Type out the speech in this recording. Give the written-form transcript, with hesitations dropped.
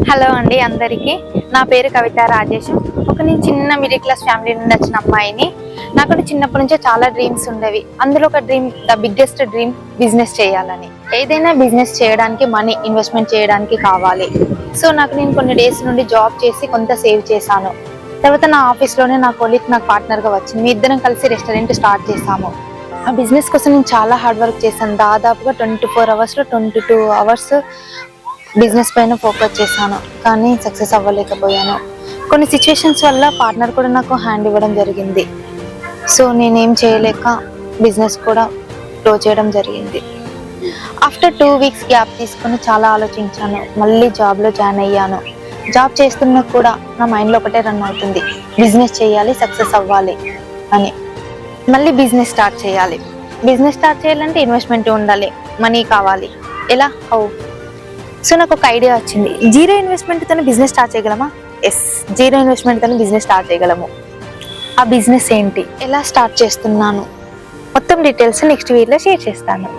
Hello అండి అందరికీ. నా పేరు కవిత రాజేష్. నేను చిన్న మిడిల్ క్లాస్ ఫ్యామిలీ నుండి వచ్చిన అమ్మాయిని. నాకు చిన్నప్పటి నుంచే చాలా డ్రీమ్స్ ఉండేవి. అందులో ఒక dream, the biggest dream, business చేయాలని. ఏదైనా బిజినెస్ చేయడానికి మనీ ఇన్వెస్ట్మెంట్ చేయడానికి కావాలి. సో నేను కొన్ని డేస్ నుండి జాబ్ చేసి కొంత సేవ్ చేశాను. తర్వాత నా ఆఫీస్లోనే నా కొలీగ్ నాకు పార్ట్నర్గా వచ్చింది. మీ ఇద్దరం కలిసి రెస్టారెంట్ స్టార్ట్ చేశాము. ఆ బిజినెస్ కోసం నేను చాలా హార్డ్ వర్క్ చేశాను. దాదాపుగా 24 అవర్స్లో 22 అవర్స్ బిజినెస్ పైన ఫోకస్ చేశాను, కానీ సక్సెస్ అవ్వలేకపోయాను. కొన్ని సిచ్యువేషన్స్ వల్ల పార్ట్నర్ కూడా నాకు హ్యాండ్ ఇవ్వడం జరిగింది. సో నేనేం చేయలేక బిజినెస్ కూడా క్లోజ్ చేయడం జరిగింది. ఆఫ్టర్ 2 వీక్స్ గ్యాప్ తీసుకొని చాలా ఆలోచించాను. మళ్ళీ జాబ్లో జాయిన్ అయ్యాను. జాబ్ చేస్తున్నా కూడా నా మైండ్లో ఒకటే రన్ అవుతుంది, బిజినెస్ చేయాలి, సక్సెస్ అవ్వాలి అని. మళ్ళీ బిజినెస్ స్టార్ట్ చేయాలి. బిజినెస్ స్టార్ట్ చేయాలంటే ఇన్వెస్ట్మెంట్ ఉండాలి, మనీ కావాలి. ఎలా? సో నాకు ఒక ఐడియా వచ్చింది. జీరో ఇన్వెస్ట్మెంట్ తోనే బిజినెస్ స్టార్ట్ చేయగలమా? ఎస్, జీరో ఇన్వెస్ట్మెంట్ తోనే బిజినెస్ స్టార్ట్ చేయగలము. ఆ బిజినెస్ ఏంటి, ఎలా స్టార్ట్ చేస్తున్నాను, మొత్తం డీటెయిల్స్ నెక్స్ట్ వీడియోలో షేర్ చేస్తాను.